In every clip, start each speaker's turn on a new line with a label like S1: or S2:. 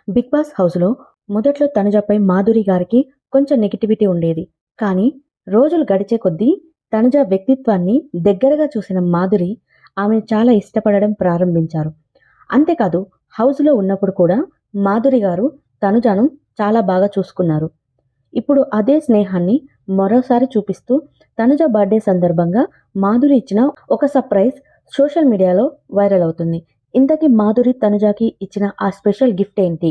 S1: Big boss హౌస్‌లో మొదట్లో తనుజపై మాధురి గారికి కొంచెం నెగటివిటీ ఉండేది. కానీ రోజులు గడిచే కొద్దీ తనుజ వ్యక్తిత్వాన్ని దగ్గరగా చూసిన మాధురి ఆమెను చాలా ఇష్టపడడం ప్రారంభించారు. అంతేకాదు హౌస్‌లో ఉన్నప్పుడు కూడా మాధురి గారు తనుజను చాలా బాగా చూసుకున్నారు. ఇప్పుడు అదే స్నేహాన్ని మరోసారి చూపిస్తూ తనుజ బర్త్‌డే సందర్భంగా మాధురి ఇచ్చిన ఒక సర్ప్రైజ్ సోషల్ మీడియాలో వైరల్ అవుతుంది. ఇంతకీ మాధురి తనుజకి ఇచ్చిన ఆ స్పెషల్ గిఫ్ట్ ఏంటి?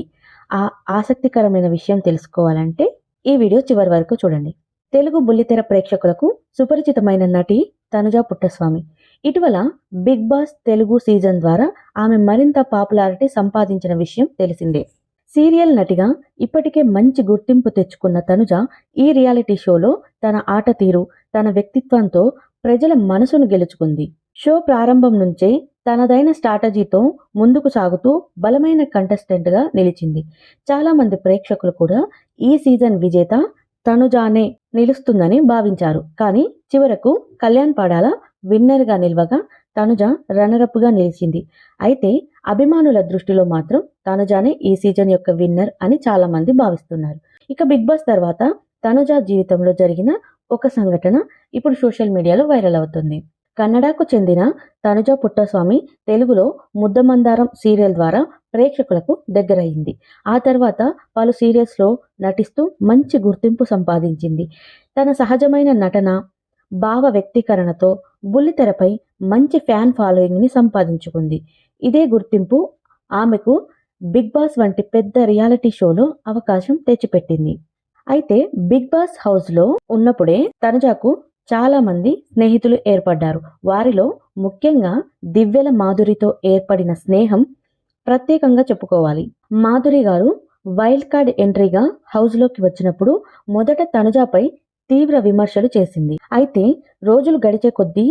S1: ఆ ఆసక్తికరమైన విషయం తెలుసుకోవాలంటే ఈ వీడియో చివరి వరకు చూడండి. తెలుగు బుల్లితెర ప్రేక్షకులకు సుపరిచితమైన నటి తనుజ పుట్టస్వామి. ఇటీవల బిగ్ బాస్ తెలుగు సీజన్ ద్వారా ఆమె మరింత పాపులారిటీ సంపాదించిన విషయం తెలిసిందే. సీరియల్ నటిగా ఇప్పటికే మంచి గుర్తింపు తెచ్చుకున్న తనుజ ఈ రియాలిటీ షోలో తన ఆట తీరు, తన వ్యక్తిత్వంతో ప్రజల మనసును గెలుచుకుంది. షో ప్రారంభం నుంచే తనదైన స్ట్రాటజీతో ముందుకు సాగుతూ బలమైన కంటెస్టెంట్గా నిలిచింది. చాలామంది ప్రేక్షకులు కూడా ఈ సీజన్ విజేత తనుజానే నిలుస్తుందని భావించారు. కానీ చివరకు కళ్యాణ్ పడాల విన్నర్గా నిలవగా తనుజ రన్నరప్గా నిలిచింది. అయితే అభిమానుల దృష్టిలో మాత్రం తనుజానే ఈ సీజన్ యొక్క విన్నర్ అని చాలామంది భావిస్తున్నారు. ఇక బిగ్ బాస్ తర్వాత తనుజ జీవితంలో జరిగిన ఒక సంఘటన ఇప్పుడు సోషల్ మీడియాలో వైరల్ అవుతుంది. కన్నడకు చెందిన తనుజ పుట్టస్వామి తెలుగులో ముద్దమందారం సీరియల్ ద్వారా ప్రేక్షకులకు దగ్గరయింది. ఆ తర్వాత పలు సీరియల్స్లో నటిస్తూ మంచి గుర్తింపు సంపాదించింది. తన సహజమైన నటన, భావ వ్యక్తీకరణతో బుల్లితెరపై మంచి ఫ్యాన్ ఫాలోయింగ్ని సంపాదించుకుంది. ఇదే గుర్తింపు ఆమెకు బిగ్ బాస్ వంటి పెద్ద రియాలిటీ షోలో అవకాశం తెచ్చిపెట్టింది. అయితే బిగ్ బాస్ హౌస్లో ఉన్నప్పుడే తనుజకు చాలా మంది స్నేహితులు ఏర్పడ్డారు. వారిలో ముఖ్యంగా దివ్యల మాధురితో ఏర్పడిన స్నేహం ప్రత్యేకంగా చెప్పుకోవాలి. మాధురి గారు వైల్డ్ కార్డ్ ఎంట్రీగా హౌస్లోకి వచ్చినప్పుడు మొదట తనుజపై తీవ్ర విమర్శలు చేసింది. అయితే రోజులు గడిచే కొద్దీ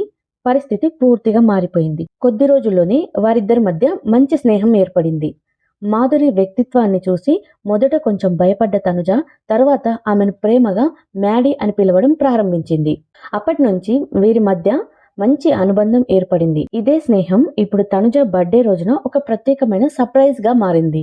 S1: పరిస్థితి పూర్తిగా మారిపోయింది. కొద్ది రోజుల్లోనే వారిద్దరి మధ్య మంచి స్నేహం ఏర్పడింది. మాధురి వ్యక్తిత్వాన్ని చూసి మొదట కొంచెం భయపడ్డ తనుజ తర్వాత ఆమెను ప్రేమగా మ్యాడీ అని పిలవడం ప్రారంభించింది. అప్పటి నుంచి వీరి మధ్య మంచి అనుబంధం ఏర్పడింది. ఇదే స్నేహం ఇప్పుడు తనుజ బర్త్డే రోజున ఒక ప్రత్యేకమైన సర్ప్రైజ్ గా మారింది.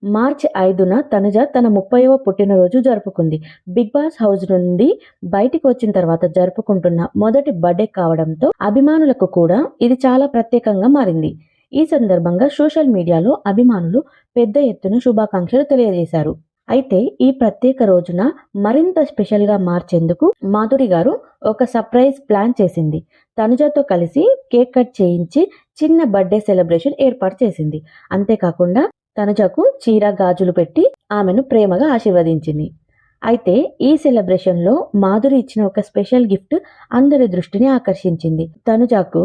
S1: మార్చి 5న తనుజ తన 30వ పుట్టినరోజు జరుపుకుంది. బిగ్ బాస్ హౌస్ నుండి బయటికి వచ్చిన తర్వాత జరుపుకుంటున్న మొదటి బర్త్డే కావడంతో అభిమానులకు కూడా ఇది చాలా ప్రత్యేకంగా మారింది. ఈ సందర్భంగా సోషల్ మీడియాలో అభిమానులు పెద్ద ఎత్తున శుభాకాంక్షలు తెలియజేశారు. అయితే ఈ ప్రత్యేక రోజున మరింత స్పెషల్గా మార్చేందుకు మాధురి గారు ఒక సర్ప్రైజ్ ప్లాన్ చేసింది. తనుజతో కలిసి కేక్ కట్ చేయించి చిన్న బర్త్డే సెలబ్రేషన్ ఏర్పాటు చేసింది. అంతేకాకుండా తనుజకు చీర, గాజులు పెట్టి ఆమెను ప్రేమగా ఆశీర్వదించింది. అయితే ఈ సెలబ్రేషన్లో మాధురి ఇచ్చిన ఒక స్పెషల్ గిఫ్ట్ అందరి దృష్టిని ఆకర్షించింది. తనుజకు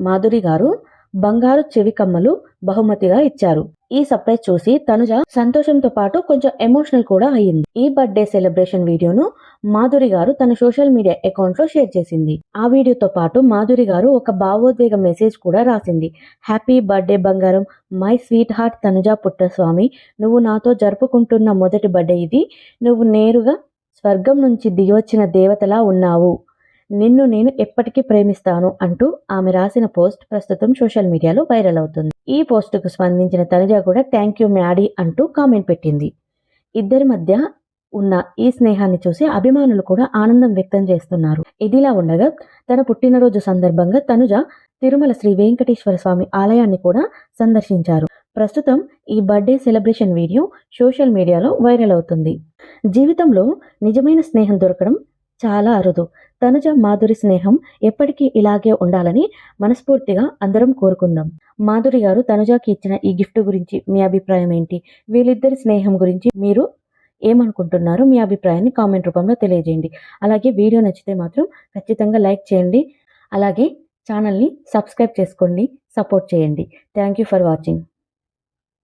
S1: మాధురి గారు బంగారు చెవి కమ్మలు బహుమతిగా ఇచ్చారు. ఈ సర్ప్రైజ్ చూసి తనుజ సంతోషంతో పాటు కొంచెం ఎమోషనల్ కూడా అయ్యింది. ఈ బర్త్డే సెలబ్రేషన్ వీడియోను మాధురి గారు తన సోషల్ మీడియా అకౌంట్ లో షేర్ చేసింది. ఆ వీడియోతో పాటు మాధురి గారు ఒక భావోద్వేగ మెసేజ్ కూడా రాసింది. హ్యాపీ బర్త్డే బంగారం, my sweet heart Tanuja Puttaswamy, నువ్వు నాతో జరుపుకుంటున్న మొదటి బర్త్డే ఇది. నువ్వు నేరుగా స్వర్గం నుంచి దిగివచ్చిన దేవతలా ఉన్నావు. నిన్ను నేను ఎప్పటికీ ప్రేమిస్తాను అంటూ ఆమె రాసిన పోస్ట్ ప్రస్తుతం సోషల్ మీడియాలో వైరల్ అవుతుంది. ఈ పోస్టుకు స్పందించిన తనుజ కూడా థ్యాంక్ యూ మ్యాడీ అంటూ కామెంట్ పెట్టింది. ఇద్దరి మధ్య ఉన్న ఈ స్నేహాన్ని చూసి అభిమానులు కూడా ఆనందం వ్యక్తం చేస్తున్నారు. ఇదిలా ఉండగా తన పుట్టినరోజు సందర్భంగా తనుజ తిరుమల శ్రీ వెంకటేశ్వర స్వామి ఆలయాన్ని కూడా సందర్శించారు. ప్రస్తుతం ఈ బర్త్డే సెలబ్రేషన్ వీడియో సోషల్ మీడియాలో వైరల్ అవుతుంది. జీవితంలో నిజమైన స్నేహం దొరకడం చాలా అరుదు. తనుజ మాధురి స్నేహం ఎప్పటికీ ఇలాగే ఉండాలని మనస్ఫూర్తిగా అందరం కోరుకుందాం. మాధురి గారు తనుజకి ఇచ్చిన ఈ గిఫ్ట్ గురించి మీ అభిప్రాయం ఏంటి? వీళ్ళిద్దరి స్నేహం గురించి మీరు ఏమనుకుంటున్నారో మీ అభిప్రాయాన్ని కామెంట్ రూపంలో తెలియజేయండి. అలాగే వీడియో నచ్చితే మాత్రం ఖచ్చితంగా లైక్ చేయండి. అలాగే ఛానల్ని సబ్స్క్రైబ్ చేసుకోండి, సపోర్ట్ చేయండి. Thank you for watching.